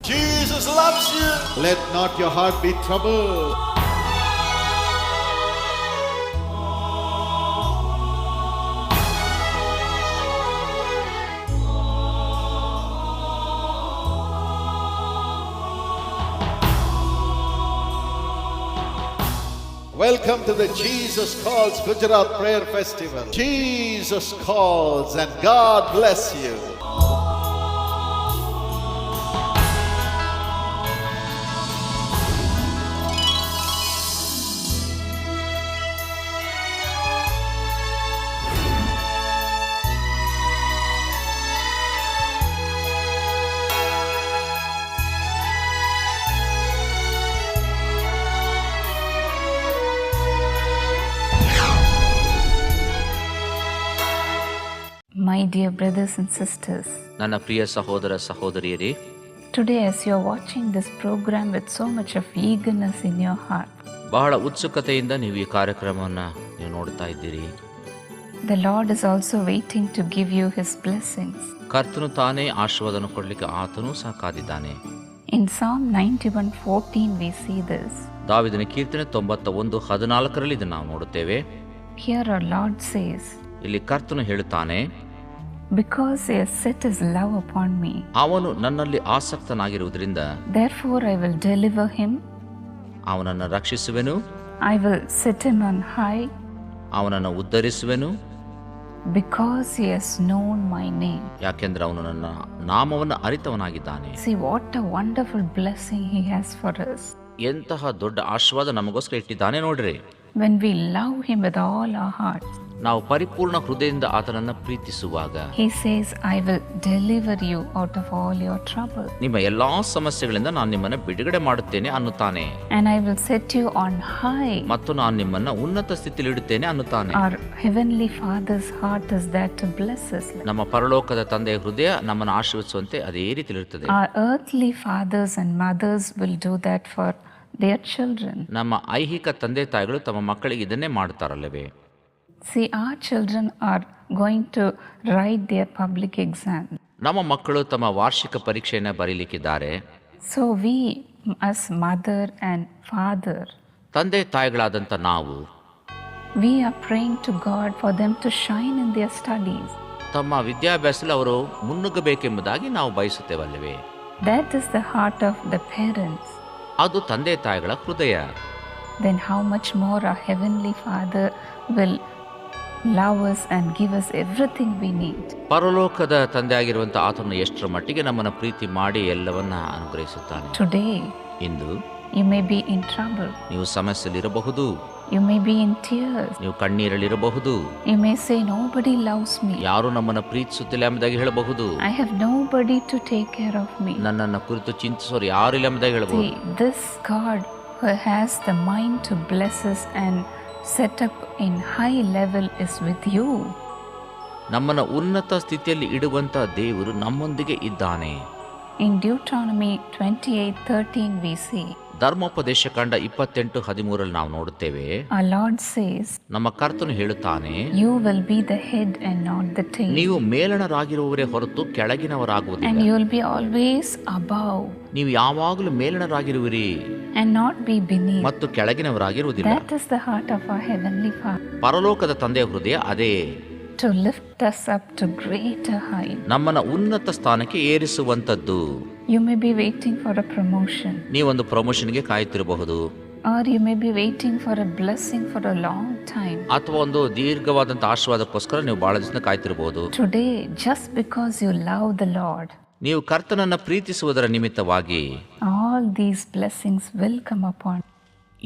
Jesus loves you. Let not your heart be troubled. Welcome to the Jesus Calls Gujarat Prayer Festival. Jesus calls and God bless you. My dear brothers and sisters, ನನ್ನ ಪ್ರಿಯ ಸಹೋದರ ಸಹೋದರಿಯರೇ, today as you are watching this program with so much of eagerness in your heart, ಬಹಳ ಉತ್ಸುಕತೆಯಿಂದ ನೀವು ಈ ಕಾರ್ಯಕ್ರಮವನ್ನು ನೀವು ನೋಡ್ತಾ ಇದ್ದೀರಿ. the Lord is also waiting to give you His blessings. ಕರ್ತನು ತಾನೇ ಆಶೀರ್ವಾದವನ್ನು ಕೊಡಲಿಕ್ಕೆ ಆತನೂ ಸಹ ಕಾದಿದ್ದಾನೆ. In Psalm 91:14 we see this. ದಾವೀದನ ಕೀರ್ತನೆ 91:14 ಇದನ್ನು ನಾವು ನೋಡುತ್ತೇವೆ. Here our Lord says, ಇಲ್ಲಿ ಕರ್ತನು ಹೇಳುತ್ತಾನೆ, because He has set His love upon me, ಅವನು ನನ್ನಲ್ಲಿ ಆಸಕ್ತನಾಗಿರುವುದರಿಂದ therefore I will deliver him, ಅವನನ್ನು ರಕ್ಷಿಸುವೆನು, I will set him on high, ಅವನನ್ನು ಉದ್ಧರಿಸುವೆನು, because he has known my name. ಯಾಕೆಂದ್ರೆ ಅವನು ನನ್ನ ನಾಮವನ್ನು ಅರಿತವನಾಗಿದ್ದಾನೆ. See what a wonderful blessing He has for us. ಎಂತಹ ದೊಡ್ಡ ಆಶೀರ್ವಾದ ನಮಗೋಸ್ಕರ ಇಟ್ಟಿದ್ದಾನೆ ನೋಡ್ರಿ. When we love Him with all our hearts, ನಾವು ಪರಿಪೂರ್ಣ ಹೃದಯದಿಂದ ಆತನನ್ನು ಪ್ರೀತಿಸುವಾಗ He says, I will deliver you out of all your trouble, ನಿಮ್ಮ ಎಲ್ಲಾ ಸಮಸ್ಯೆಗಳಿಂದ ನಾನು ನಿಮ್ಮನ್ನು ಬಿಡುಗಡೆ ಮಾಡುತ್ತೇನೆ ಅನ್ನುತ್ತಾನೆ. and I will set you on high. ಮತ್ತು ನಾನು ನಿಮ್ಮನ್ನು ಉನ್ನತ ಸ್ಥಿತಿಯಲ್ಲಿ ಇಡುತ್ತೇನೆ ಅನ್ನುತ್ತಾನೆ. Our Heavenly Father's heart is there to bless us. ನಮ್ಮ ಪರಲೋಕದ ತಂದೆಯ ಹೃದಯ ನಮ್ಮನ್ನು ಆಶೀರ್ವದಿಸುವಂತೆ ಅದೇ ರೀತಿಯಿರುತ್ತದೆ. Our earthly fathers and mothers will do that for their children. ನಮ್ಮ ಐಹಿಕ ತಂದೆ ತಾಯಿಗಳು ತಮ್ಮ ಮಕ್ಕಳಿಗೆ ಇದನ್ನೇ ಮಾಡುತ್ತಾರಲ್ಲವೇ? See, our children are going to write their public exam. ನಮ್ಮ ಮಕ್ಕಳು ತಮ್ಮ ವಾರ್ಷಿಕ ಪರೀಕ್ಷೆಯನ್ನು ಬರೀಲಿಕ್ಕಿದ್ದಾರೆ. So we, as mother and father, ತಂದೆ ತಾಯಿಗಳಾದಂಥ ನಾವು we are praying to God for them to shine in their studies. ತಮ್ಮ ವಿದ್ಯಾಭ್ಯಾಸದಲ್ಲಿ ಅವರು ಮುನ್ನುಗ್ಗಬೇಕೆಂಬುದಾಗಿ ನಾವು ಬಯಸುತ್ತೇವಲ್ಲವೇ? That is the heart of the parents. ಅದು ತಂದೆ ತಾಯಿಗಳ ಹೃದಯ. Then how much more our Heavenly Father will love us and give us everything we need. ಪರಲೋಕದ ತಂದೆಯಾಗಿರುವಂಥ ಆತನು ಎಷ್ಟರ ಮಟ್ಟಿಗೆ ನಮ್ಮನ್ನು ಪ್ರೀತಿ ಮಾಡಿ ಎಲ್ಲವನ್ನ ಅನುಗ್ರಹಿಸುತ್ತಾನೆ. Today, into you may be in trouble. ನೀವು ಸಮಸ್ಯೆಯಲ್ಲಿರಬಹುದು, You may be in tears. ನೀವು ಕಣ್ಣೀರಲ್ಲಿರಬಹುದು, You may say, nobody loves me. ಯಾರು ನಮ್ಮನ್ನು ಪ್ರೀತಿಸುತ್ತಿಲ್ಲ ಎಂಬುದಾಗಿ ಹೇಳಬಹುದು. I have nobody to take care of me. ನನ್ನನ್ನು ಕುರಿತು ಚಿಂತಿಸೋರು ಯಾರಿಲ್ಲ ಎಂಬುದಾಗಿ ಹೇಳಬಹುದು. See, this God who has the mind to bless us and set up in high level is with you. ನಮ್ಮನ್ನು ಉನ್ನತ ಸ್ಥಿತಿಯಲ್ಲಿ ಇಡುವಂತ ದೇವರು ನಮ್ಮೊಂದಿಗೆ ಇದ್ದಾನೆ. In Deuteronomy 28:13 we see, ಧರ್ಮೋಪದೇಶ ಕಂಡ 28:13 ನಾವು ನೋಡುತ್ತೇವೆ, our Lord says, ನಮ್ಮ ಕರ್ತನು ಹೇಳುತ್ತಾನೆ, you will be the head and not the tail. ನೀವು ಮೇಲಣರಾಗಿರುವವರೇ ಹೊರತು ಕೆಳಗಿನವರಾಗುವುದಿಲ್ಲ. And you will be always above ನೀವು ಯಾವಾಗಲೂ ಮೇಲಣರಾಗಿರುವಿರಿ and not be beneath. ಮತ್ತು ಕೆಳಗಿನವರಾಗಿರುವುದಿಲ್ಲ. That is the heart of our Heavenly Father, ಪರಲೋಕದ ತಂದೆಯ ಹೃದಯ ಅದೇ, to lift us up to greater height. ನಮ್ಮನ್ನ ಉನ್ನತ ಸ್ಥಾನಕ್ಕೆ ಏರಿಸುವಂತದ್ದು. You may be waiting for a promotion, ನೀವೊಂದು ಪ್ರಮೋಷನ್ಗೆ ಕಾಯುತ್ತಿರಬಹುದು, or you may be waiting for a blessing for a long time. ಅಥವಾ ಒಂದು ದೀರ್ಘವಾದಂಥ ಆಶೀರ್ವಾದಕ್ಕೋಸ್ಕರ ನೀವು ಬಹಳ ದಿವಸ ಕಾಯ್ತಿರಬಹುದು. Today, just because you love the Lord, ನೀವು ಕರ್ತನನ್ನ ಪ್ರೀತಿಸುವುದರ ನಿಮಿತ್ತವಾಗಿ all these blessings will come upon you.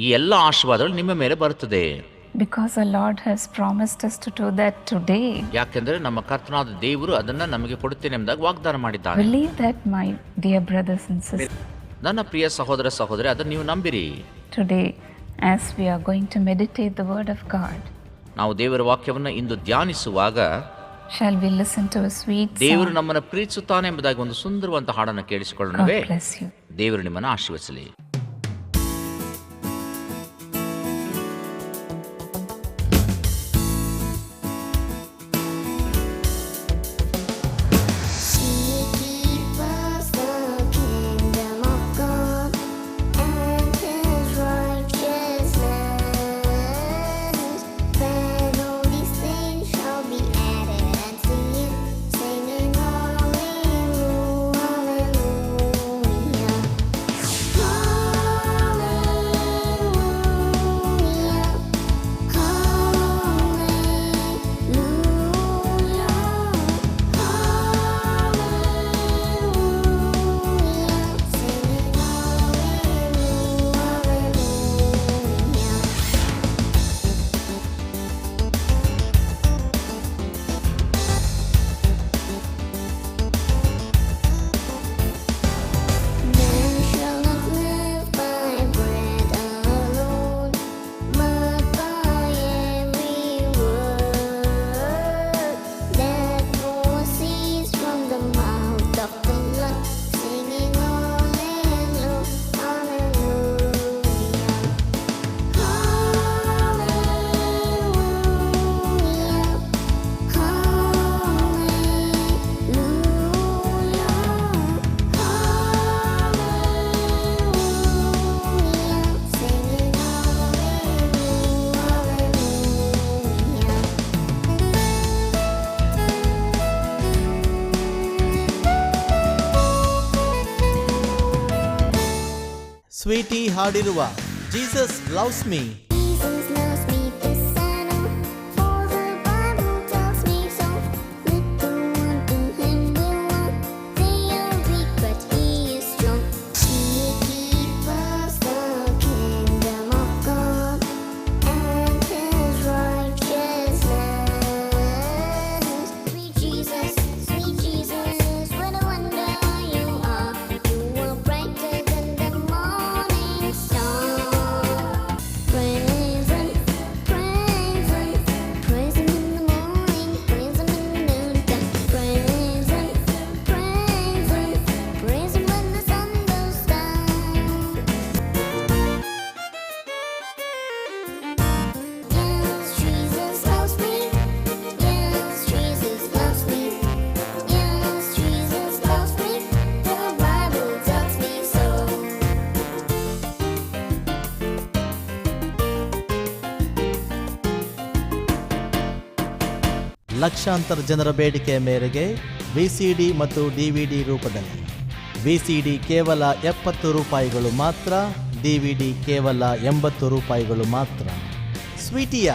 ಈ ಎಲ್ಲ ಆಶೀರ್ವಾದಗಳು ನಿಮ್ಮ ಮೇಲೆ ಬರುತ್ತದೆ. Because the Lord has promised us to do that today. ಯಾಕೆಂದ್ರೆ ನಮ್ಮ ಕರ್ತನಾದ ದೇವರು ಅದನ್ನ ನಮಗೆ ಕೊಡುತ್ತೇನೆ ಎಂಬುದಾಗಿ ವಾಗ್ದಾನ ಮಾಡಿದ್ದಾನೆ. Believe that, my dear brothers and sisters. ನನ್ನ ಪ್ರಿಯ ಸಹೋದರ ಸಹೋದರಿ, ಅದನ್ನು ನೀವು ನಂಬಿರಿ. Today, as we are going to meditate the word of God, ನಾವು ದೇವರ ವಾಕ್ಯವನ್ನು ಇಂದು ಧ್ಯಾನಿಸುವಾಗ shall we listen to a sweet ದೇವರು song? ನಮ್ಮನ್ನು ಪ್ರೀತಿಸುತ್ತಾನೆ ಎಂಬುದಾಗಿ ಒಂದು ಸುಂದರವಾದ ಹಾಡನ್ನು ಕೇಳಿಸಿಕೊಳ್ಳುತ್ತೇವೆ. God bless you. ದೇವರು ನಿಮ್ಮನ್ನು ಆಶೀರ್ವದಿಸಲಿ. Seek ye first the kingdom Sweety ಹಾಡಿರುವ Jesus loves me. Jesus loves me, this I know, for the Bible tells me so. Little one to him belong, they are weak but he is strong. He keeps the kingdom of God and his righteousness. Sweet Jesus, what a wonder you are. You are brighter than the morning star. Praise him, praise him, praise him in the morning, praise him in the noontime. Praise him, praise him, praise him when the sun goes down. Yes, Jesus loves me. Yes, Jesus loves me. Yes, Jesus loves me. The Bible tells me so. ಲಕ್ಷಾಂತರ ಜನರ ಬೇಡಿಕೆಯ ಮೇರೆಗೆ ವಿಸಿಡಿ ಮತ್ತು DVD ರೂಪದಲ್ಲಿ. ವಿಸಿಡಿ ಕೇವಲ 70 ರೂಪಾಯಿಗಳು ಮಾತ್ರ, DVD ಕೇವಲ 80 ರೂಪಾಯಿಗಳು ಮಾತ್ರ. ಸ್ವೀಟಿಯ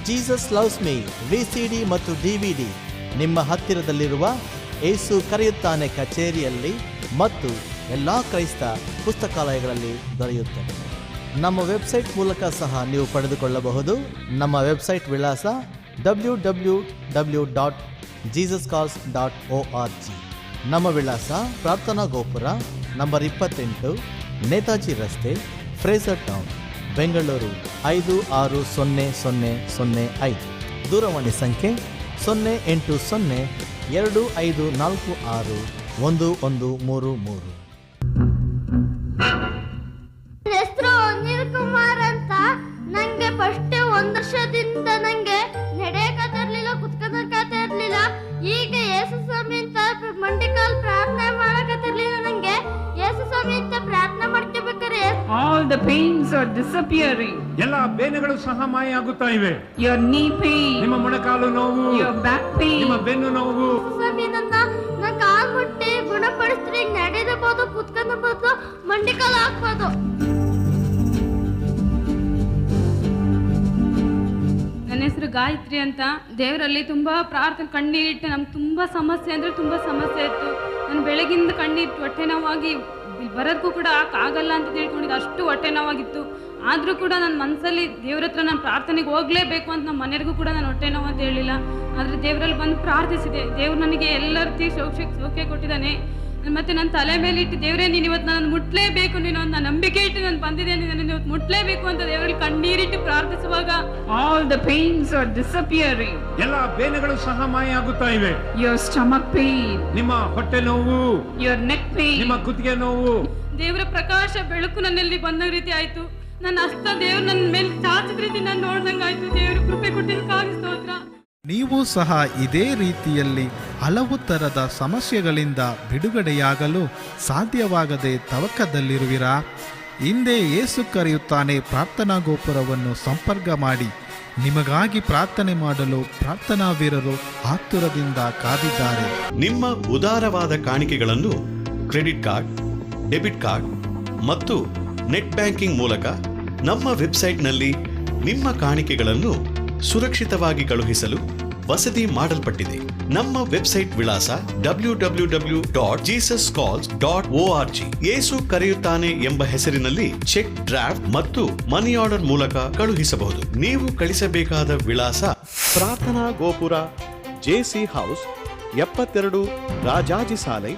ಜೀಸಸ್ ಲವ್ಸ್ ಮೀ ವಿಸಿಡಿ ಮತ್ತು ಡಿವಿಡಿ ನಿಮ್ಮ ಹತ್ತಿರದಲ್ಲಿರುವ ಏಸು ಕರೆಯುತ್ತಾನೆ ಕಚೇರಿಯಲ್ಲಿ ಮತ್ತು ಎಲ್ಲ ಕ್ರೈಸ್ತ ಪುಸ್ತಕಾಲಯಗಳಲ್ಲಿ ದೊರೆಯುತ್ತದೆ. ನಮ್ಮ ವೆಬ್ಸೈಟ್ ಮೂಲಕ ಸಹ ನೀವು ಪಡೆದುಕೊಳ್ಳಬಹುದು. ನಮ್ಮ ವೆಬ್ಸೈಟ್ ವಿಳಾಸ www.jesuscalls.org. ನಮ್ಮ ವಿಳಾಸ ಪ್ರಾರ್ಥನಾ ಗೋಪುರ ನಂಬರ್ 28, ನೇತಾಜಿ ರಸ್ತೆ, ಫ್ರೇಸರ್ ಟೌನ್, ಬೆಂಗಳೂರು 560005. ದೂರವಾಣಿ ಸಂಖ್ಯೆ 08025461133. ಹೆಸರು ಅನಿಲ್ ಕುಮಾರ್ ಅಂತ. ನಂಗೆ ಫಸ್ಟ್ 1 ವರ್ಷದಿಂದ ನಂಗೆ ನಡೆಯಕತ್ತಿರ್ಲಿಲ್ಲ, ಕುತ್ಕೋದಕ್ಕಾಗ್ತಿರ್ಲಿಲ್ಲ. ಈಗ ಯೇಸು ಸ್ವಾಮಿ ಅಂತ ಮಂಡಿಕಾಲ್ ಪ್ರಾರ್ಥನೆ ಮಾಡಕತ್ತಿರ್ಲಿಲ್ಲ. ನಂಗೆ ಯೇಸು ಸ್ವಾಮಿ ಅಂತ ಪ್ರಾರ್ಥನೆ ಮಾಡ್ಕೋಬೇಕಾರೆ All the pains are disappearing. ಎಲ್ಲ ಬೇನೆಗಳು ಸಹ ಮಾಯ ಆಗುತ್ತಾ ಇವೆ. Your knee pain, ನಿಮ್ಮ ಮೊಣಕಾಲು ನೋವು, your back pain, ನಿಮ್ಮ ಬೆನ್ನು ನೋವು, ಯೇಸು ಸ್ವಾಮಿ ನನ್ನ ಕಾಲ್ ಮುಟ್ಟಿ ಗುಣಪಡಿಸ್ರಿ. ನಡೆಯಬಹುದು, ಕುತ್ಕೋಬಹುದು, ಮಂಡಿಕಾಲ್ ಹಾಕ್ಬೋದು. ನನ್ನ ಹೆಸರು ಗಾಯತ್ರಿ ಅಂತ. ದೇವರಲ್ಲಿ ತುಂಬ ಪ್ರಾರ್ಥನೆ ಕಣ್ಣೀರಿಟ್ಟು ನಮ್ಗೆ ತುಂಬ ಸಮಸ್ಯೆ ಅಂದರೆ ತುಂಬ ಸಮಸ್ಯೆ ಇತ್ತು. ನಾನು ಬೆಳಗಿಂದ ಕಣ್ಣೀರಿಟ್ಟು ಹೊಟ್ಟೆ ನೋವಾಗಿ ಬರೋದಕ್ಕೂ ಕೂಡ ಆಗಲ್ಲ ಅಂತ ತಿಳ್ಕೊಂಡಿದ್ದು, ಅಷ್ಟು ಹೊಟ್ಟೆ ನೋವಾಗಿತ್ತು. ಆದರೂ ಕೂಡ ನನ್ನ ಮನಸ್ಸಲ್ಲಿ ದೇವ್ರ ಹತ್ರ ನಾನು ಪ್ರಾರ್ಥನೆಗೆ ಹೋಗಲೇಬೇಕು ಅಂತ ನಮ್ಮ ಮನೆಯವ್ರಿಗೂ ಕೂಡ ನಾನು ಹೊಟ್ಟೆ ನೋವು ಅಂತ ಹೇಳಿಲ್ಲ. ಆದರೆ ದೇವರಲ್ಲಿ ಬಂದು ಪ್ರಾರ್ಥಿಸಿದೆ. ದೇವ್ರು ನನಗೆ ಎಲ್ಲ ರೀತಿ ಸೌಖ್ಯ ಕೊಟ್ಟಿದ್ದಾನೆ. ಮತ್ತೆ ನನ್ನ ತಲೆ ಮೇಲೆ ಇಟ್ಟು, ದೇವರೇ ನೀನು ಇವತ್ತು ನಾನು ಮುಟ್ಲೇಬೇಕು, ನೀನು ಒಂದು ನಂಬಿಕೆ ಇಟ್ಟು ನಾನು ಬಂದಿದ್ದೇನೆ, ನಾನು ಇವತ್ತು ಮುಟ್ಲೇಬೇಕು ಅಂತ ದೇವರಲ್ಲಿ ಕಣ್ಣೀರಿಟ್ಟು ಪ್ರಾರ್ಥಿಸುವಾಗ all the pains are disappearing. ಎಲ್ಲ ಬೇನೆಗಳು ಸಹ ಮಾಯ ಆಗುತ್ತಾ ಇವೆ. Your stomach pain, ನಿಮ್ಮ ಹೊಟ್ಟೆ ನೋವು, your neck pain, ನಿಮ್ಮ ಕುತ್ತಿಗೆ ನೋವು, ದೇವರ ಪ್ರಕಾಶ ಬೆಳಕು ನನ್ನಲ್ಲಿ ಬಂದ ರೀತಿ ಆಯ್ತು. ನನ್ನ ಹಸ್ತ ದೇವ್ರು ನನ್ನ ಮೇಲೆ ಚಾಚಿದ ರೀತಿ ನಾನು ನೋಡ್ದಂಗಾಯ್ತು. ದೇವರು ಕೃಪೆ ಕೊಟ್ಟಿದ್ದಕ್ಕಾಗಿ ಸ್ತೋತ್ರ. ನೀವು ಸಹ ಇದೇ ರೀತಿಯಲ್ಲಿ ಹಲವು ಥರದ ಸಮಸ್ಯೆಗಳಿಂದ ಬಿಡುಗಡೆಯಾಗಲು ಸಾಧ್ಯವಾಗದೆ ತವಕದಲ್ಲಿರುವಿರಾ? ಹಿಂದೆ ಯೇಸು ಕರೆಯುತ್ತಾನೆ ಪ್ರಾರ್ಥನಾ ಗೋಪುರವನ್ನು ಸಂಪರ್ಕ ಮಾಡಿ. ನಿಮಗಾಗಿ ಪ್ರಾರ್ಥನೆ ಮಾಡಲು ಪ್ರಾರ್ಥನಾ ವೀರರು ಆತುರದಿಂದ ಕಾದಿದ್ದಾರೆ. ನಿಮ್ಮ ಉದಾರವಾದ ಕಾಣಿಕೆಗಳನ್ನು ಕ್ರೆಡಿಟ್ ಕಾರ್ಡ್, ಡೆಬಿಟ್ ಕಾರ್ಡ್ ಮತ್ತು ನೆಟ್ ಬ್ಯಾಂಕಿಂಗ್ ಮೂಲಕ ನಮ್ಮ ವೆಬ್ಸೈಟ್ನಲ್ಲಿ ನಿಮ್ಮ ಕಾಣಿಕೆಗಳನ್ನು ಸುರಕ್ಷಿತವಾಗಿ ಕಳುಹಿಸಲು ವಸತಿ ಮಾಡಲ್ಪಟ್ಟಿದೆ. ನಮ್ಮ ವೆಬ್ಸೈಟ್ ವಿಳಾಸ www.jesuscalls.org. ಯೇಸು ಕರೆಯುತ್ತಾನೆ ಎಂಬ ಹೆಸರಿನಲ್ಲಿ ಚೆಕ್, ಡ್ರಾಫ್ಟ್ ಮತ್ತು ಮನಿ ಆರ್ಡರ್ ಮೂಲಕ ಕಳುಹಿಸಬಹುದು. ನೀವು ಕಳಿಸಬೇಕಾದ ವಿಳಾಸ: ಪ್ರಾರ್ಥನಾ ಗೋಪುರ, JC house, 72, Rajaji Salai,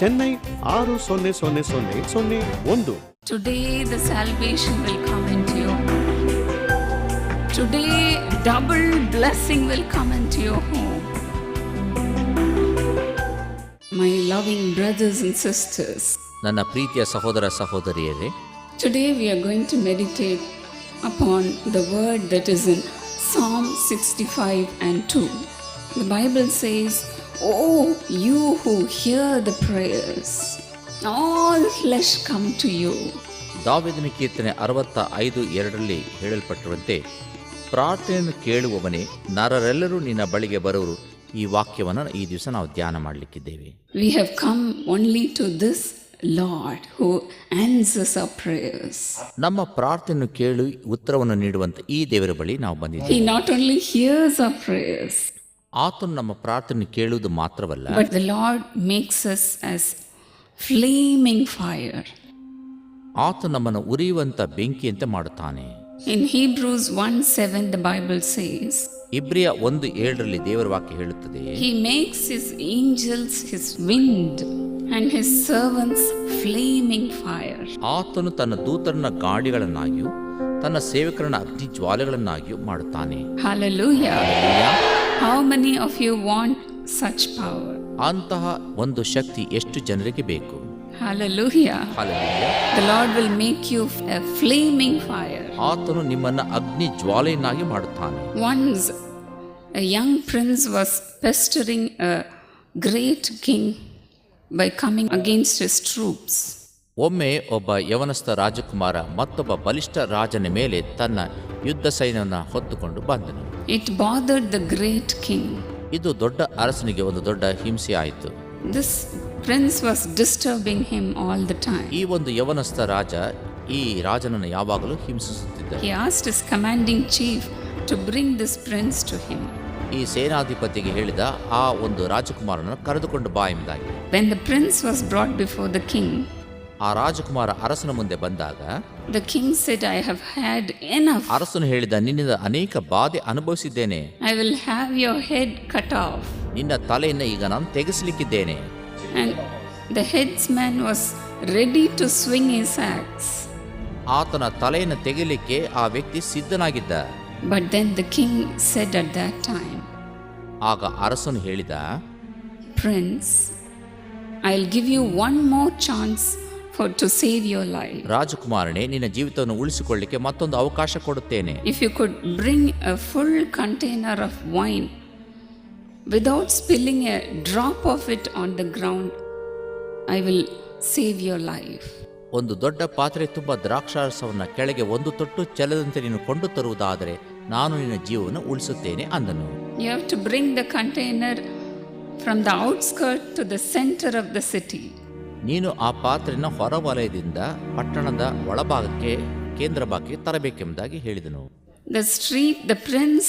Chennai 600001. Today the salvation will come into your home. Today double blessing will come into your home. My loving brothers and sisters, ನನ್ನ ಪ್ರೀತಿಯ ಸಹೋದರ ಸಹೋದರಿಯರೇ, today we are going to meditate upon the word that is in Psalm 65 and 2. The Bible says, "Oh, you who hear the prayers, all flesh come to you." ದಾವೀದನ ಕೀರ್ತನೆ 65:2 ಹೇಳಲ್ಪಟ್ಟಿರುವಂತೆ, ಪ್ರಾರ್ಥನೆಯನ್ನು ಕೇಳುವವನೇ, ನರರೆಲ್ಲರೂ ನಿನ್ನ ಬಳಿಗೆ ಬರುವರು. ಈ ವಾಕ್ಯವನ್ನು ಈ ದಿವಸ ನಾವು ಧ್ಯಾನ ಮಾಡಲಿಕ್ಕಿದ್ದೇವೆ. We have come only to this Lord who answers our prayers. ನಮ್ಮ ಪ್ರಾರ್ಥನೆಯನ್ನು ಕೇಳಿ ಉತ್ತರವನ್ನು ನೀಡುವಂಥ ಈ ದೇವರ ಬಳಿ ನಾವು ಬಂದಿದ್ದೇವೆ. He not only hears our prayers, ಆತನು ನಮ್ಮ ಪ್ರಾರ್ಥನೆ ಕೇಳುವುದು ಮಾತ್ರವಲ್ಲ, but the Lord makes us as flaming fire. ಆತನು ನಮ್ಮನ್ನು ಉರಿಯುವಂಥ ಬೆಂಕಿಯಂತೆ ಮಾಡುತ್ತಾನೆ. In Hebrews 1:7 the Bible says, ಇಬ್ರಿಯ 1:7 ದೇವರ ವಾಕ್ಯ ಹೇಳುತ್ತದೆ, He makes His angels His wind and His servants flaming fire. ಆತನು ತನ್ನ ದೂತರನ್ನ ಗಾಡಿಗಳನ್ನಾಗಿಯೂ ತನ್ನ ಸೇವಕರನ್ನ ಅಗ್ನಿ ಜ್ವಾಲೆಗಳನ್ನಾಗಿಯೂ ಮಾಡುತ್ತಾನೆ. Hallelujah. How many of you want such power? ಅಂತಹ ಒಂದು ಶಕ್ತಿ ಎಷ್ಟು ಜನರಿಗೆ ಬೇಕು? Hallelujah. Hallelujah. The Lord will make you a flaming fire. ಆತನು ನಿಮ್ಮನ್ನ ಅಗ್ನಿ ಜ್ವಾಲೆಯನ್ನಾಗಿ ಮಾಡುತ್ತಾನೆ. Once a young prince was pestering a great king by coming against his troops. ಒಮ್ಮೆ ಒಬ್ಬ ಯವನಸ್ಥ ರಾಜಕುಮಾರ ಮತ್ತೊಬ್ಬ ಬಲಿಷ್ಠ ರಾಜನ ಮೇಲೆ ತನ್ನ ಯುದ್ಧ ಸೈನ್ಯವನ್ನು ಹೊತ್ತುಕೊಂಡು ಬಂದನು. It bothered the great king. ಇದು ದೊಡ್ಡ ಅರಸನಿಗೆ ಒಂದು ದೊಡ್ಡ ಹಿಂಸೆ ಆಯಿತು. This prince was disturbing him all the time. ಈ ಒಂದು ಯವನಸ್ಥ ರಾಜ ಈ ರಾಜನನ್ನು ಯಾವಾಗಲೂ ಹಿಂಸಿಸುತ್ತಿದ್ದ. He asked his commanding chief to bring this prince to him. ಈ ಸೇನಾಧಿಪತಿಗೆ ಹೇಳಿದ ಆ ಒಂದು ರಾಜಕುಮಾರನನ್ನು ಕರೆದುಕೊಂಡು ಬಾ ಎಂಬುದಾಗಿ. When the prince was brought before the king, ಆ ರಾಜಕುಮಾರ ಅರಸನ ಮುಂದೆ ಬಂದಾಗ the king said, I have had enough. ಅರಸನು ಹೇಳಿದ, ನಿನ್ನಿಂದ ಅನೇಕ ಬಾಧೆ ಅನುಭವಿಸಿದ್ದೇನೆ. I will have your head cut off. ನಿನ್ನ ತಲೆಯನ್ನು ಈಗ ನಾನು ತೆಗೆಸಲಿಕ್ಕಿದ್ದೇನೆ. And the headsman was ready to swing his axe. ಆತನ ತಲೆಯನ್ನು ತೆಗೆಯಲಿಕ್ಕೆ ಆ ವ್ಯಕ್ತಿ ಸಿದ್ಧನಾಗಿದ್ದ. But then the king said at that time, ಆಗ ಅರಸನು ಹೇಳಿದ, Prince, I'll give you one more chance to save your life. ರಾಜಕುಮಾರನೇ, ನಿನ್ನ ಜೀವಿತವನ್ನು ಉಳಿಸಿಕೊಳ್ಳಿಕ್ಕೆ ಮತ್ತೊಂದು ಅವಕಾಶ ಕೊಡುತ್ತೇನೆ. If you could bring a full container of wine without spilling a drop of it on the ground, I will save your life. ಒಂದು ದೊಡ್ಡ ಪಾತ್ರೆ ತುಂಬ ದ್ರಾಕ್ಷಾರಸವನ್ನು ಕೆಳಗೆ ಒಂದು ತೊಟ್ಟು ಚೆಲ್ಲದಂತೆ ನೀನು ಕೊಂಡು ತರುವುದಾದರೆ ನಾನು ನಿನ್ನ ಜೀವವನ್ನು ಉಳಿಸುತ್ತೇನೆ ಅಂದನು. You have to bring the container from the outskirts to the center of the city. ನೀನು ಆ ಪಾತ್ರೆಯನ್ನು ಹೊರವಲಯದಿಂದ ಪಟ್ಟಣದ ಒಳಭಾಗಕ್ಕೆ ಕೇಂದ್ರ ಭಾಗಕ್ಕೆ ತರಬೇಕೆಂಬುದಾಗಿ ಹೇಳಿದನು. The street the prince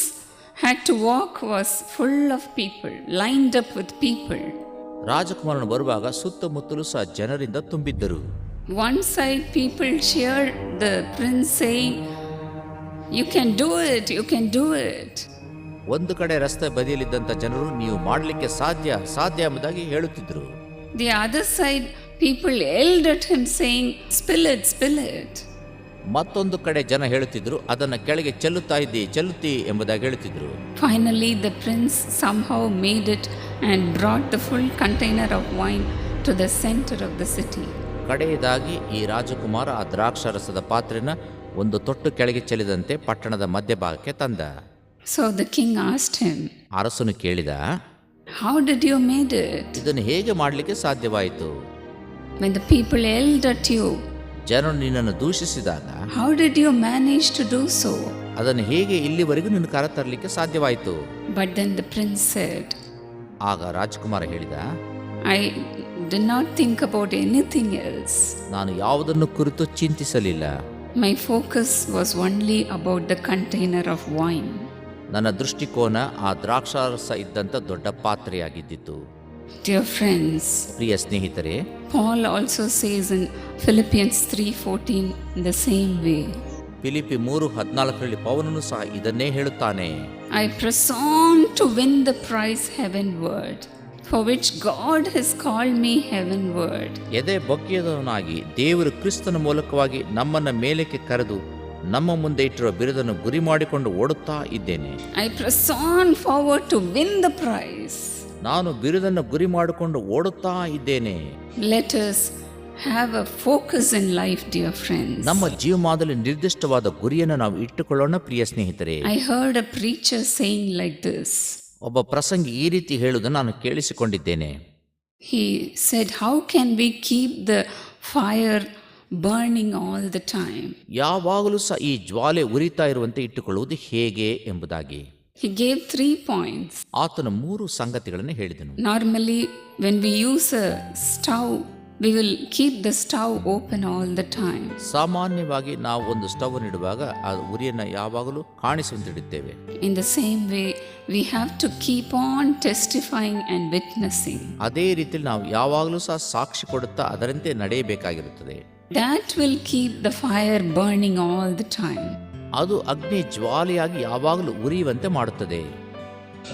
had to walk was full of people, lined up with people. ರಾಜಕುಮಾರನು ಬರುವಾಗ ಸುತ್ತಮುತ್ತಲೂ ಸಹ ಜನರಿಂದ ತುಂಬಿದ್ದರು. One side people cheered the prince saying, You can do it, you can do it. ಒಂದು ಕಡೆ ರಸ್ತೆ ಬದಿಯಲ್ಲಿದ್ದಂಥ ಜನರು ನೀವು ಮಾಡಲಿಕ್ಕೆ ಸಾಧ್ಯ ಎಂಬುದಾಗಿ ಹೇಳುತ್ತಿದ್ದರು. The other side people yelled at him saying, Spill it, spill it. ಮತ್ತೊಂದು ಕಡೆ ಜನ ಹೇಳುತ್ತಿದ್ರು, ಅದನ್ನು ಕೆಳಗೆ ಚೆಲ್ಲುತ್ತಿ ಎಂಬುದಾಗಿ ಹೇಳುತ್ತಿದ್ರು. Finally the prince somehow made it and brought the full container of wine to the center of the city. ಕಡೆಯದಾಗಿ ಈ ರಾಜಕುಮಾರ ಆ ದ್ರಾಕ್ಷಾರಸದ ಪಾತ್ರೆನ ಒಂದು ತೊಟ್ಟು ಕೆಳಗೆ ಚೆಲ್ಲಿದಂತೆ ಪಟ್ಟಣದ ಮಧ್ಯಭಾಗಕ್ಕೆ ತಂದ. So the king asked him, ಅರಸನು ಕೇಳಿದ, How did you made it? ಇದನ್ನು ಹೇಗೆ ಮಾಡಲಿಕ್ಕೆ ಸಾಧ್ಯವಾಯಿತು? When the people yelled at you, ಜನರು ನಿನ್ನನ್ನು ದೂಷಿಸಿದಾಗ how did you manage to do so? ಅದನ್ನು ಹೇಗೆ ಇಲ್ಲಿವರೆಗೂ ನಿನ್ನ ಕರೆತರಲಿಕ್ಕೆ ಸಾಧ್ಯವಾಯಿತು? But then the prince said, ಆಗ ರಾಜಕುಮಾರ ಹೇಳಿದ, I did not think about anything else. ನಾನು ಯಾವುದನ್ನು ಕುರಿತು ಚಿಂತಿಸಲಿಲ್ಲ. My focus was only about the container of wine. ನನ್ನ ದೃಷ್ಟಿಕೋನ ಆ ದ್ರಾಕ್ಷಾರಸ ಇದ್ದಂಥ ದೊಡ್ಡ ಪಾತ್ರೆಯಾಗಿದ್ದಿತು. Dear friends, ಪ್ರಿಯ ಸ್ನೇಹಿತರೆ, Paul also says in Philippians 3:14 in the same way. Philippi 3:14 ಪೌಲನು ಸಹ ಇದನ್ನೇ ಹೇಳುತ್ತಾನೆ. I press on to win the prize heavenward, for which God has called me heavenward. ಎದೆ ಬಗ್ಗಿಯದವನಾಗಿ ದೇವರು ಕ್ರಿಸ್ತನ ಮೂಲಕವಾಗಿ ನಮ್ಮನ್ನ ಮೇಲಕ್ಕೆ ಕರೆದು ನಮ್ಮ ಮುಂದೆ ಇಟ್ಟಿರುವ ಬಿರುದನ್ನು ಗುರಿ ಮಾಡಿಕೊಂಡು ಓಡುತ್ತಾ ಇದ್ದೇನೆ. I press on forward to win the prize. ನಾನು ಬಿರುದನ್ನು ಗುರಿ ಮಾಡಿಕೊಂಡು ಓಡುತ್ತಾ ಇದ್ದೇನೆ. Let us have a focus in life, dear friends. ನಮ್ಮ ಜೀವಮಾನದಲ್ಲಿ ನಿರ್ದಿಷ್ಟವಾದ ಗುರಿಯನ್ನು ನಾವು ಇಟ್ಟುಕೊಳ್ಳೋಣ ಪ್ರಿಯ ಸ್ನೇಹಿತರೆ. I heard a preacher saying like this. ಒಬ್ಬ ಪ್ರಸಂಗಿ ಈ ರೀತಿ ಹೇಳುವುದನ್ನು ನಾನು ಕೇಳಿಸಿಕೊಂಡಿದ್ದೇನೆ. He said, how can we keep the fire burning all the time? ಯಾವಾಗಲೂ ಸಹ ಈ ಜ್ವಾಲೆ ಉರಿತಾ ಇರುವಂತೆ ಇಟ್ಟುಕೊಳ್ಳುವುದು ಹೇಗೆ ಎಂಬುದಾಗಿ. He gave 3 points. ಆತನು 3 ಸಂಗತಿಗಳನ್ನು ಹೇಳಿದನು. Normally when we use a stove we will keep the stove open all the time. ಸಾಮಾನ್ಯವಾಗಿ ನಾವು ಒಂದು ಸ್ಟವ್ ಇಡುವಾಗ ಆ ಉರಿಯನ್ನು ಯಾವಾಗಲೂ ಕಾಣಿಸುವಂತಿಡುತ್ತೇವೆ. In the same way, we have to keep on testifying and witnessing. ಅದೇ ರೀತಿಯಲ್ಲಿ ನಾವು ಯಾವಾಗಲೂ ಸಹ ಸಾಕ್ಷಿ ಕೊಡುತ್ತಾ ಅದರಂತೆ ನಡೆಯಬೇಕಾಗಿರುತ್ತದೆ. That will keep the fire burning all the time. ಅದು ಅಗ್ನಿ ಜ್ವಾಲೆಯಾಗಿ ಯಾವಾಗಲೂ ಉರಿಯುವಂತೆ ಮಾಡುತ್ತದೆ.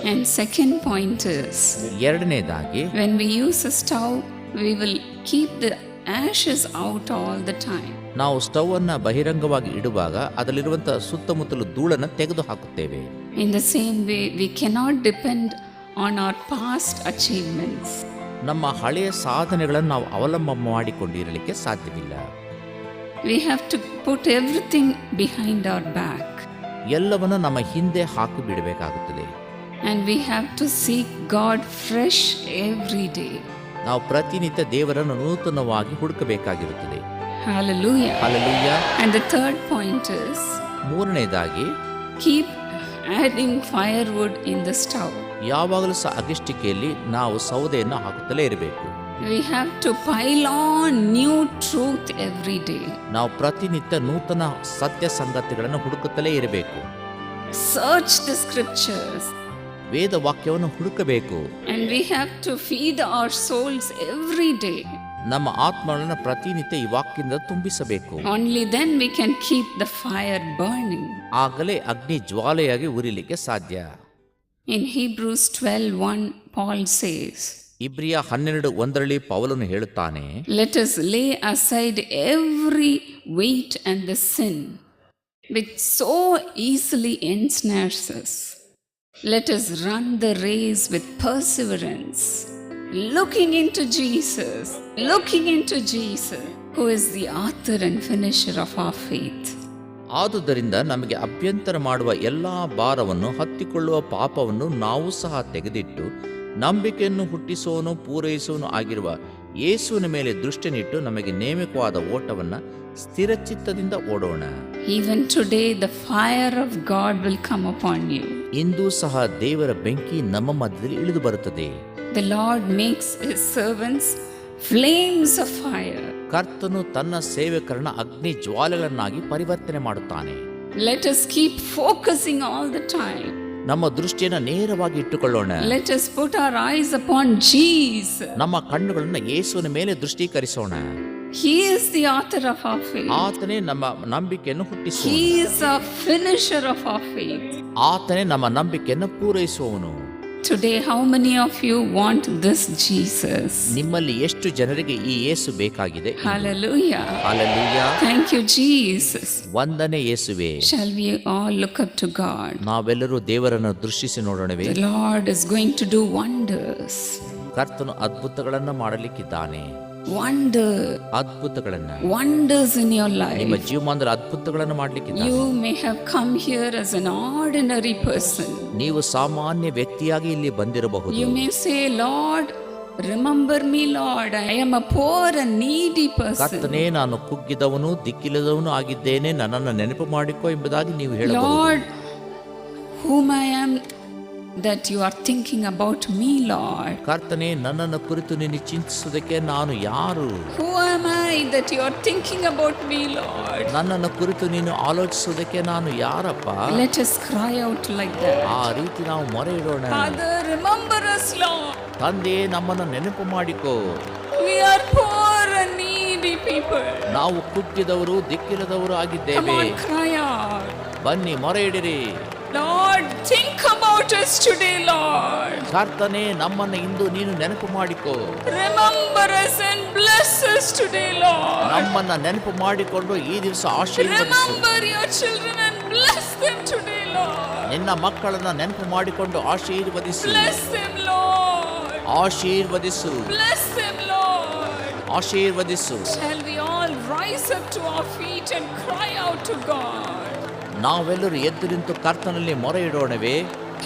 And second point is, ಎರಡನೇದಾಗಿ, when we use a stove, we will keep the ashes out all the time. ನಾವು ಸ್ಟವ್ ಅನ್ನ ಬಹಿರಂಗವಾಗಿ ಇಡುವಾಗ ಅದರಲ್ಲಿರುವಂತಹ ಸುತ್ತಮುತ್ತಲು ಧೂಳನ್ನು ತೆಗೆದು ಹಾಕುತ್ತೇವೆ. In the same way, we cannot depend on our past achievements. ನಮ್ಮ ಹಳೆಯ ಸಾಧನೆಗಳನ್ನು ನಾವು ಅವಲಂಬ ಮಾಡಿಕೊಂಡಿರಲಿಕ್ಕೆ ಸಾಧ್ಯವಿಲ್ಲ. We have to put everything behind our back. ಎಲ್ಲವನ್ನು ನಮ್ಮ ಹಿಂದೆ ಹಾಕಿ ಬಿಡಬೇಕಾಗುತ್ತದೆ. And we have to seek God fresh every day. ನಾವು ಪ್ರತಿನಿತ್ಯ ದೇವರನ್ನು ನೂತನವಾಗಿ ಹುಡುಕಬೇಕಾಗಿರುತ್ತದೆ. Hallelujah. Hallelujah. And the third point is, ಮೂರನೇದಾಗಿ, keep adding firewood in the stove. ಯಾವಾಗಲೂ ಸಹ ಅಗಿಷ್ಟಿಕೆಯಲ್ಲಿ ನಾವು ಸೌದೆಯನ್ನು ಹಾಕುತ್ತಲೇ ಇರಬೇಕು. We have to pile on new truth every day. ನಾವು ಪ್ರತಿನಿತ್ಯ ನೂತನ ಸತ್ಯ ಸಂಗತಿಗಳನ್ನು ಹುಡುಕುತ್ತಲೇ ಇರಬೇಕು. Search the scriptures. ವೇದ ವಾಕ್ಯವನ್ನು ಹುಡುಕಬೇಕು. And we have to feed our souls every day. ನಮ್ಮ ಆತ್ಮಗಳನ್ನು ಪ್ರತಿನಿತ್ಯ ಈ ವಾಕ್ಯದಿಂದ ತುಂಬಿಸಬೇಕು. Only then we can keep the fire burning. ಆಗಲೇ ಅಗ್ನಿ ಜ್ವಾಲೆಯಾಗಿ ಉರಿಲಿಕ್ಕೆ ಸಾಧ್ಯ. In Hebrews 12:1, Paul says, ಇಬ್ರಿಯ 12:1 ಪೌಲನು ಹೇಳುತ್ತಾನೆ, let us lay aside every weight and the sin which so easily ensnares us. Let us run the race with perseverance, looking into Jesus, who is the author and finisher of our faith. ಆದುದರಿಂದ ನಮಗೆ ಅಭ್ಯಂತರ ಮಾಡುವ ಎಲ್ಲಾ ಭಾರವನ್ನು ಹತ್ತಿಕೊಳ್ಳುವ ಪಾಪವನ್ನು ನಾವು ಸಹ ತೆಗೆದಿಟ್ಟು ನಂಬಿಕೆಯನ್ನು ಹುಟ್ಟಿಸುವನು ಪೂರೈಸುವನು ಆಗಿರುವ ಯೇಸುವಿನ ಮೇಲೆ ದೃಷ್ಟಿನಿಟ್ಟು ನಮಗೆ ನೇಮಕವಾದ ಓಟವನ್ನು ಸ್ಥಿರಚಿತ್ತದಿಂದ ಓಡೋಣ. Even today the fire of God will come upon you. ಇಂದು ಸಹ ದೇವರ ಬೆಂಕಿ ನಮ್ಮ ಮಧ್ಯದಲ್ಲಿ ಇಳಿದು ಬರುತ್ತದೆ. The Lord makes his servants flames of fire. ಕರ್ತನು ತನ್ನ ಸೇವಕರನ್ನ ಅಗ್ನಿ ಜ್ವಾಲೆಗಳನ್ನಾಗಿ ಪರಿವರ್ತನೆ ಮಾಡುತ್ತಾನೆ. Let us keep focusing all the time. ನಮ್ಮ ದೃಷ್ಟಿಯನ್ನು ನೇರವಾಗಿ ಇಟ್ಟುಕೊಳ್ಳೋಣ. Let us put our eyes upon Jesus. ನಮ್ಮ ಕಣ್ಣುಗಳನ್ನು ಯೇಸುವಿನ ಮೇಲೆ ದೃಷ್ಟೀಕರಿಸೋಣ. He is the author of our faith. ಆತನೇ ನಮ್ಮ ನಂಬಿಕೆಯನ್ನು ಹುಟ್ಟಿಸುವನು. He is a finisher of our faith. ಆತನೇ ನಮ್ಮ ನಂಬಿಕೆಯನ್ನು ಪೂರೈಸುವವನು. Today, how many of you want this Jesus? ನಿಮ್ಮಲ್ಲಿ ಎಷ್ಟು ಜನರಿಗೆ ಈ ಯೇಸು ಬೇಕಾಗಿದೆ? Hallelujah. Hallelujah. Thank you, Jesus. ವಂದನೆ ಯೇಸುವೇ. Shall we all look up to God? ನಾವೆಲ್ಲರೂ ದೇವರನ್ನು ದೃಷ್ಟಿಸಿ ನೋಡೋಣವೇ? The Lord is going to do wonders. ಕರ್ತನು ಅದ್ಭುತಗಳನ್ನು ಮಾಡಲಿಕ್ಕಿದ್ದಾನೆ. Wonders in your ನಿಮ್ಮ life. ಜೀವಮಾನದಲ್ಲಿ ಅದ್ಭುತಗಳನ್ನು ಮಾಡಲಿಕ್ಕಿದ್ದಾನೆ. You may have come here as an ordinary person. ನೀವು ಸಾಮಾನ್ಯ ವ್ಯಕ್ತಿಯಾಗಿ ಇಲ್ಲಿ ಬಂದಿರಬಹುದು. You may say, Lord, remember me, Lord. I am a poor and needy person. ಕರ್ತನೇ, ನಾನು ಕುಗ್ಗಿದವನು ದಿಕ್ಕಿಲ್ಲದವನು ಆಗಿದ್ದೇನೆ, ನನ್ನನ್ನು ನೆನಪು ಮಾಡಿಕೊ ಎಂಬುದಾಗಿ ನೀವು ಹೇಳಬಹುದು. Lord, whom I am that you are thinking about me, Lord. ಕರ್ತನೇ, ನನ್ನನ್ನು ಕುರಿತು ನೀನು ಚಿಂತಿಸುವುದಕ್ಕೆ ನಾನು ಯಾರು? Who am I that you are thinking about me, Lord? ನನ್ನನ್ನು ಕುರಿತು ನೀನು ಆಲೋಚಿಸುವುದಕ್ಕೆ ನಾನು ಯಾರಪ್ಪ? Let us cry out like that. ಆ ರೀತಿ ನಾವು ಮೊರೆ ಇಡೋಣ. Father, remember us, Lord. ತಂದೆ, ನಮ್ಮನ್ನು ನೆನಪು ಮಾಡಿಕೋ. We are poor and needy people. ನಾವು ಕುಗ್ಗಿದವರು ದಿಕ್ಕಿಲ್ಲದವರು Come ಆಗಿದ್ದೇವೆ. on, cry out. ಬನ್ನಿ, ಮೊರೆ ಇಡಿರಿ. Lord, think about us today, Lord. ಕರ್ತನೇ, ನಮ್ಮನ್ನು ಇಂದು ನೀನು ನೆನಪು ಮಾಡಿಕೋ. Remember us and bless us today, Lord. ನಮ್ಮನ್ನ ನೆನಪು ಮಾಡಿಕೊಂಡು ಈ ದಿವಸ ಆಶೀರ್ವದಿಸು. Remember your children and bless them today, Lord. ನಿನ್ನ ಮಕ್ಕಳನ್ನ ನೆನಪು ಮಾಡಿಕೊಂಡು ಆಶೀರ್ವದಿಸು. Bless them, Lord. ಆಶೀರ್ವದಿಸು. Bless them, Lord. ಆಶೀರ್ವದಿಸು. Shall we all rise up to our feet and cry out to God? ನಾವೆಲ್ಲರೂ ಎದ್ದು ನಿಂತು ಕರ್ತನಲ್ಲಿ ಮೊರೆ ಇಡೋಣವೇ?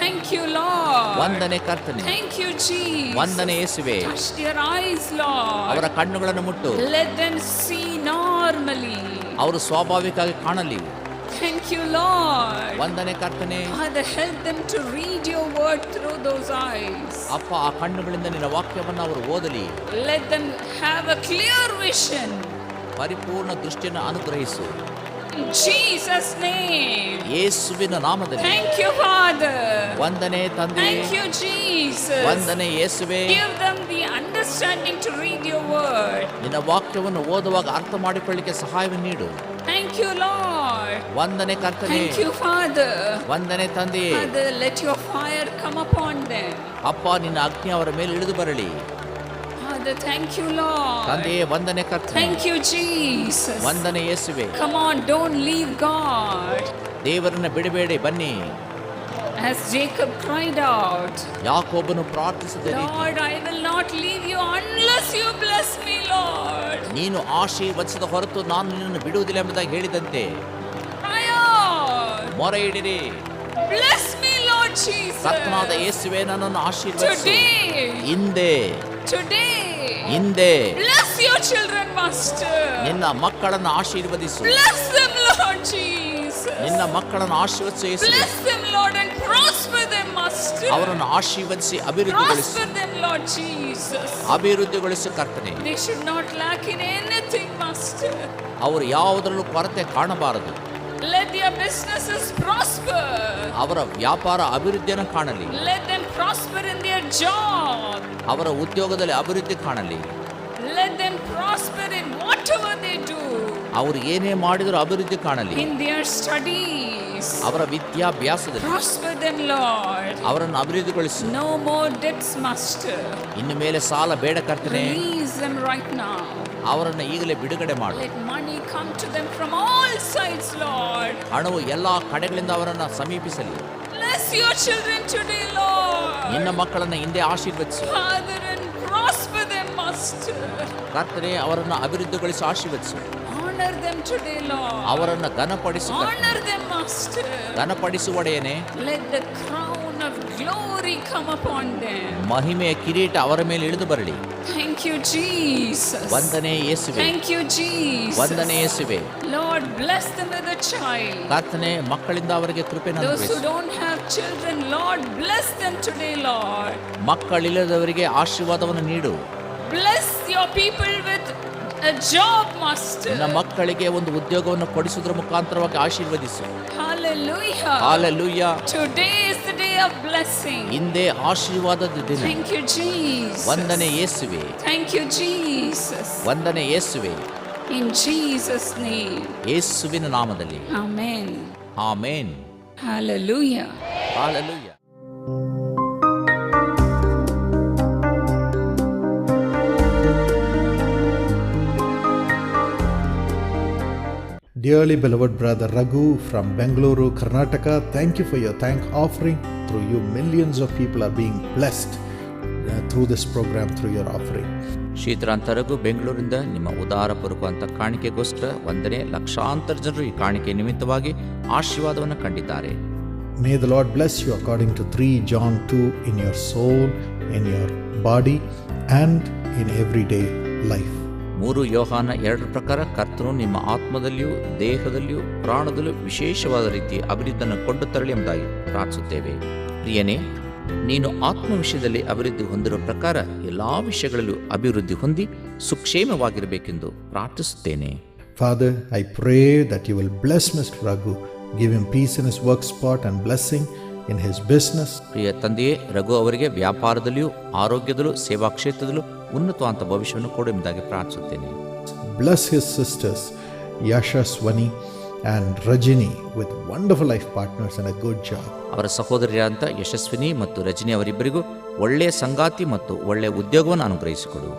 Thank you, Lord. ವಂದನೆ ಕರ್ತನೆ. Thank you, Jesus. ವಂದನೆ ಯೇಸುವೇ. Touch their eyes, Lord. ಅವರ ಕಣ್ಣುಗಳನ್ನು ಮುಟ್ಟು Let them see normally. ಅವರು ಸ್ವಾಭಾವಿಕವಾಗಿ ಕಾಣಲಿ. Thank you, Lord. ವಂದನೆ ಕರ್ತನೆ. Father, help them to read your word through those eyes. ಅಪ್ಪ, ಆ ಕಣ್ಣುಗಳಿಂದ ನಿನ್ನ ವಾಕ್ಯವನ್ನು ಅವರು ಓದಲಿ. Let them have a clear vision. ಪರಿಪೂರ್ಣ ದೃಷ್ಟಿಯನ್ನು ಅನುಗ್ರಹಿಸು. In Jesus' name. ಯೇಸುವಿನ ನಾಮದಲ್ಲಿ. Thank you, Father. ವಂದನೆ ತಂದೆ. Thank you, Jesus. ವಂದನೆ ಯೇಸುವೆ. Give them the understanding to read your word. ನಿನ್ನ ವಾಕ್ಯವನ್ನು ಓದುವಾಗ ಅರ್ಥ ಮಾಡಿಕೊಳ್ಳಿಕ್ಕೆ ಸಹಾಯವನ್ನು ನೀಡು. Thank you, Lord. ವಂದನೆ ಕರ್ತನೆ. Thank you, Father. ವಂದನೆ ತಂದೆ. Father, let your fire come upon them. ಅಪ್ಪ, ನಿನ್ನ ಅಗ್ನಿ ಅವರ ಮೇಲೆ ಇಳಿದು ಬರಲಿ. Father, thank you, Lord. ತಂದೆ, ವಂದನೆ ಕರ್ತನೆ. Thank you, Jesus. ವಂದನೆ ಯೇಸುವೆ. Come on, don't leave God. ದೇವರನ್ನ ಬಿಡಬೇಡಿ, ಬನ್ನಿ. As Jacob cried out, ಯಾಕೋಬನು ಪ್ರಾರ್ಥಿಸಿದ ರೀತಿ, Lord, I will not leave you unless you bless me, Lord. ನೀನು ಆಶೀರ್ವದಿಸದ ಹೊರತು ನಾನು ನಿನ್ನನ್ನು ಬಿಡುವುದಿಲ್ಲ ಎಂಬುದಾಗಿ ಹೇಳಿದಂತೆ Cry out. ಮೊರೆ ಇಡಿರಿ. Bless me, Lord Jesus. ಕರ್ತನಾದ ಯೇಸುವೆ, ನನ್ನನ್ನು ಆಶೀರ್ವದಿಸು. Today. ಹಿಂದೆ Bless your children, Master. ನಿನ್ನ ಮಕ್ಕಳನ್ನು ಆಶೀರ್ವದಿಸು. Bless them, Lord Jesus. ನಿನ್ನ ಮಕ್ಕಳನ್ನು ಆಶೀರ್ವದಿಸು ಯೇಸುವೆ. Bless them, Lord, and prosper them, Master. ಅವರನ್ನು ಆಶೀರ್ವದಿಸಿ ಅಭಿವೃದ್ಧಿಗೊಳಿಸು. Prosper them, Lord Jesus. ಅಭಿವೃದ್ಧಿಗೊಳಿಸು ಕರ್ತನೆ. They should not lack in anything, Master. ಅವರು ಯಾವುದರಲ್ಲೂ ಕೊರತೆ ಕಾಣಬಾರದು. Let their businesses prosper. ಅವರ ವ್ಯಾಪಾರ ಅಭಿವೃದ್ಧಿಯನ್ನು ಕಾಣಲಿ. Let them prosper in their job. ಅವರ ಉದ್ಯೋಗದಲ್ಲಿ ಅಭಿವೃದ್ಧಿ ಕಾಣಲಿ. Let them prosper in whatever they do. ಅವರು ಏನೇ ಮಾಡಿದರೂ ಅಭಿವೃದ್ಧಿ ಕಾಣಲಿ. In their studies. ಅವರ ವಿದ್ಯಾಭ್ಯಾಸದಲ್ಲಿ Prosper them, Lord. ಅವರನ್ನು ಅಭಿವೃದ್ಧಿಗೊಳಿಸು. No more debts, Master. ಇನ್ನು ಮೇಲೆ ಸಾಲ ಬೇಡ ಕರ್ತನೆ. Release them right now. ಅವರನ್ನು ಈಗಲೇ ಬಿಡುಗಡೆ ಮಾಡು. Let money come to them from all sides, Lord. ಹಣವು ಎಲ್ಲಾ ಕಡೆಗಳಿಂದ ಅವರನ್ನು ಸಮೀಪಿಸಲಿ. Bless your children today, Lord. ನಿನ್ನ ಮಕ್ಕಳನ್ನು ಹಿಂದೆ ಆಶೀರ್ವದಿಸು. Father, and prosper them, Master. ಕರ್ತನೆ, ಅವರನ್ನು ಅಭಿವೃದ್ಧಿಗೊಳಿಸಿ ಆಶೀರ್ವದಿಸು. Honor them today, Lord. ಅವರನ್ನು ಘನಪಡಿಸು. Honor them, Master. ಘನಪಡಿಸು ಒಡೆಯನೇ. Let the crown of glory come upon them. ಮಹಿಮೆಯ ಕಿರೀಟ ಅವರ ಮೇಲೆ ಇಳಿದು ಬರಲಿ. Thank you, Jesus. ವಂದನೆ ಯೇಸುವೆ. Thank you, Jesus. ವಂದನೆ ಯೇಸುವೆ. Lord, bless them with a child. ಕರ್ತನೆ, ಮಕ್ಕಳಿಂದ ಅವರಿಗೆ ಕೃಪೆಯನ್ನು Those who ಅನುಗ್ರಹಿಸು. don't have children, Lord, bless them today, Lord. ಮಕ್ಕಳಿಲ್ಲದವರಿಗೆ ಆಶೀರ್ವಾದವನ್ನು ನೀಡು. Bless your people with a job, Master. ನಿನ್ನ ಮಕ್ಕಳಿಗೆ ಒಂದು ಉದ್ಯೋಗವನ್ನು ಕೊಡಿಸುವುದರ ಮುಖಾಂತರವಾಗಿ ಆಶೀರ್ವದಿಸು. Hallelujah. Hallelujah. Today is the day of blessing. ಹಿಂದೆ ಆಶೀರ್ವಾದದ ದಿನ. Thank you, Jesus. ವಂದನೆ ಯೇಸುವೆ. Thank you, Jesus. ವಂದನೆ ಯೇಸುವೆ. In Jesus' name. ಯೇಸುವಿನ ನಾಮದಲ್ಲಿ. Amen. Amen. Hallelujah. Hallelujah. Dearly beloved brother Raghu from Bengaluru, Karnataka, thank you for your thank offering. Through you, millions of people are being blessed through this program, through your offering. ಶ್ರೀಧರಾಂತರಗೂ ಬೆಂಗಳೂರಿಂದ ನಿಮ್ಮ ಉದಾರಪೂರ್ವಕವಂತ ಕಾಣಿಕೆಗೋಸ್ಕರ ವಂದನೆ. ಲಕ್ಷಾಂತರ ಜನರು ಈ ಕಾಣಿಕೆ ನಿಮಿತ್ತವಾಗಿ ಆಶೀರ್ವಾದವನ್ನು ಕಂಡಿದ್ದಾರೆ. May the Lord bless you according to 3 John 2 in your soul, in your body and in everyday life. 3 ಯೋಹಾನ 2 ಪ್ರಕಾರ ಕರ್ತನು ನಿಮ್ಮ ಆತ್ಮದಲ್ಲಿಯೂ ದೇಹದಲ್ಲಿಯೂ ಪ್ರಾಣದಲ್ಲಿಯೂ ವಿಶೇಷವಾದ ರೀತಿ ಅಭಿವೃದ್ಧಿಯನ್ನು ಕೊಂಡು ತರಲಿ ಎಂಬುದಾಗಿ ಪ್ರಾರ್ಥಿಸುತ್ತೇವೆ. ಪ್ರಿಯನೇ, ನೀನು ಆತ್ಮ ವಿಷಯದಲ್ಲಿ ಅಭಿವೃದ್ಧಿ ಹೊಂದಿರುವ ಪ್ರಕಾರ ಎಲ್ಲಾ ವಿಷಯಗಳಲ್ಲೂ ಅಭಿವೃದ್ಧಿ ಹೊಂದಿ ಸುಕ್ಷೇಮವಾಗಿರಬೇಕೆಂದು ಪ್ರಾರ್ಥಿಸುತ್ತೇನೆ. Father, I pray that you will bless Mr. Raghu, give him peace in his work spot and blessing in his business. ಪ್ರಿಯ ತಂದೆಯೇ, ರಘು ಅವರಿಗೆ ವ್ಯಾಪಾರದಲ್ಲಿಯೂ ಆರೋಗ್ಯದಲ್ಲೂ ಸೇವಾ ಕ್ಷೇತ್ರದಲ್ಲೂ ಉನ್ನತವಾದ ಭವಿಷ್ಯವನ್ನು ಕೊಡು ಎಂಬುದಾಗಿ ಪ್ರಾರ್ಥಿಸುತ್ತೇನೆ. Bless his sisters Yashaswani and Rajini with wonderful life partners and a good job. ಅವರ ಸಹೋದರಿಯಾದಂಥ ಯಶಸ್ವಿನಿ ಮತ್ತು ರಜನಿ ಅವರಿಬ್ಬರಿಗೂ ಒಳ್ಳೆಯ ಸಂಗಾತಿ ಮತ್ತು ಒಳ್ಳೆಯ ಉದ್ಯೋಗವನ್ನು ಅನುಗ್ರಹಿಸಿಕೊಡು.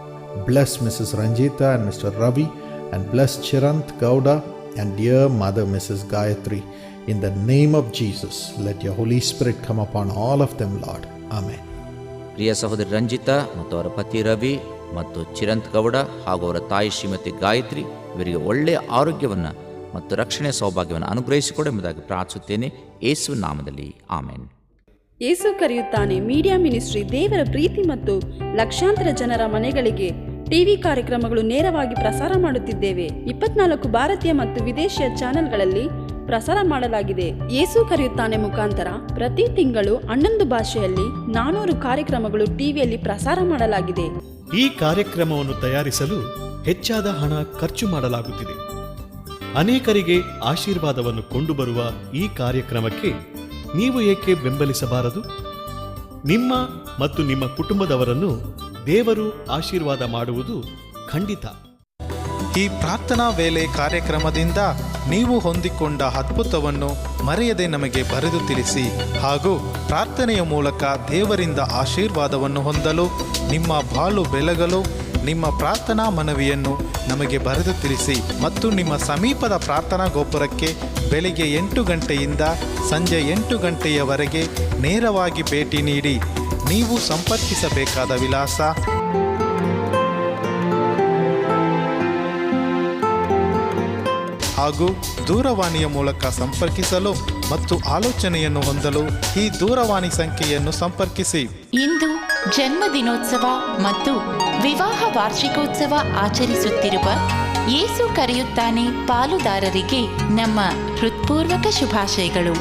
Bless Mrs. Ranjita and Mr. Ravi and bless Chirant Gowda and dear mother Mrs. Gayatri. In the name of Jesus, let your Holy Spirit come upon all of them, Lord. Amen. ಪ್ರಿಯ ಸಹೋದರಿ ರಂಜಿತಾ ಮತ್ತು ಅವರ ಪತಿ ರವಿ ಮತ್ತು ಚಿರಂತ್ ಗೌಡ ಹಾಗೂ ಅವರ ತಾಯಿ ಶ್ರೀಮತಿ ಗಾಯತ್ರಿ ಇವರಿಗೆ ಒಳ್ಳೆಯ ಆರೋಗ್ಯವನ್ನು ಮತ್ತು ರಕ್ಷಣೆ ಸೌಭಾಗ್ಯವನ್ನು ಅನುಗ್ರಹಿಸಿಕೊಡು ಎಂಬುದಾಗಿ ಪ್ರಾರ್ಥಿಸುತ್ತೇನೆ. ಯೇಸುವಿನ ನಾಮದಲ್ಲಿ ಆಮೆನ್. ಯೇಸು ಕರೆಯುತ್ತಾನೆ ಮೀಡಿಯಾ ಮಿನಿಸ್ಟ್ರಿ ದೇವರ ಪ್ರೀತಿ ಮತ್ತು ಲಕ್ಷಾಂತರ ಜನರ ಮನೆಗಳಿಗೆ ಟಿವಿ ಕಾರ್ಯಕ್ರಮಗಳು ನೇರವಾಗಿ ಪ್ರಸಾರ ಮಾಡುತ್ತಿದ್ದೇವೆ. 24 ಭಾರತೀಯ ಮತ್ತು ವಿದೇಶಿಯ ಚಾನೆಲ್ಗಳಲ್ಲಿ ಪ್ರಸಾರ ಮಾಡಲಾಗಿದೆ. ಯೇಸು ಕರೆಯುತ್ತಾನೆ ಮುಖಾಂತರ ಪ್ರತಿ ತಿಂಗಳು 11 ಭಾಷೆಯಲ್ಲಿ 400 ಕಾರ್ಯಕ್ರಮಗಳು ಟಿವಿಯಲ್ಲಿ ಪ್ರಸಾರ ಮಾಡಲಾಗಿದೆ. ಈ ಕಾರ್ಯಕ್ರಮವನ್ನು ತಯಾರಿಸಲು ಹೆಚ್ಚಾದ ಹಣ ಖರ್ಚು ಮಾಡಲಾಗುತ್ತಿದೆ. ಅನೇಕರಿಗೆ ಆಶೀರ್ವಾದವನ್ನು ಕೊಂಡುಬರುವ ಈ ಕಾರ್ಯಕ್ರಮಕ್ಕೆ ನೀವು ಏಕೆ ಬೆಂಬಲಿಸಬಾರದು? ನಿಮ್ಮ ಮತ್ತು ನಿಮ್ಮ ಕುಟುಂಬದವರನ್ನು ದೇವರು ಆಶೀರ್ವಾದ ಮಾಡುವುದು ಖಂಡಿತ. ಈ ಪ್ರಾರ್ಥನಾ ವೇಳೆ ಕಾರ್ಯಕ್ರಮದಿಂದ ನೀವು ಹೊಂದಿಕೊಂಡ ಅದ್ಭುತವನ್ನು ಮರೆಯದೆ ನಮಗೆ ಬರೆದು ತಿಳಿಸಿ ಹಾಗೂ ಪ್ರಾರ್ಥನೆಯ ಮೂಲಕ ದೇವರಿಂದ ಆಶೀರ್ವಾದವನ್ನು ಹೊಂದಲು, ನಿಮ್ಮ ಬಾಳು ಬೆಳಗಲು ನಿಮ್ಮ ಪ್ರಾರ್ಥನಾ ಮನವಿಯನ್ನು ನಮಗೆ ಬರೆದು ತಿಳಿಸಿ ಮತ್ತು ನಿಮ್ಮ ಸಮೀಪದ ಪ್ರಾರ್ಥನಾ ಗೋಪುರಕ್ಕೆ ಬೆಳಿಗ್ಗೆ 8 ಗಂಟೆಯಿಂದ ಸಂಜೆ 8 ಗಂಟೆಯವರೆಗೆ ನೇರವಾಗಿ ಭೇಟಿ ನೀಡಿ. ನೀವು ಸಂಪರ್ಕಿಸಬೇಕಾದ ವಿಳಾಸ ಹಾಗೂ ದೂರವಾಣಿಯ ಮೂಲಕ ಸಂಪರ್ಕಿಸಲು ಮತ್ತು ಆಲೋಚನೆಯನ್ನು ಹೊಂದಲು ಈ ದೂರವಾಣಿ ಸಂಖ್ಯೆಯನ್ನು ಸಂಪರ್ಕಿಸಿ. ಇಂದು ಜನ್ಮದಿನೋತ್ಸವ ಮತ್ತು ವಿವಾಹ ವಾರ್ಷಿಕೋತ್ಸವ ಆಚರಿಸುತ್ತಿರುವ ಯೇಸು ಕರೆಯುತ್ತಾನೆ ಪಾಲುದಾರರಿಗೆ ನಮ್ಮ ಹೃತ್ಪೂರ್ವಕ ಶುಭಾಶಯಗಳು.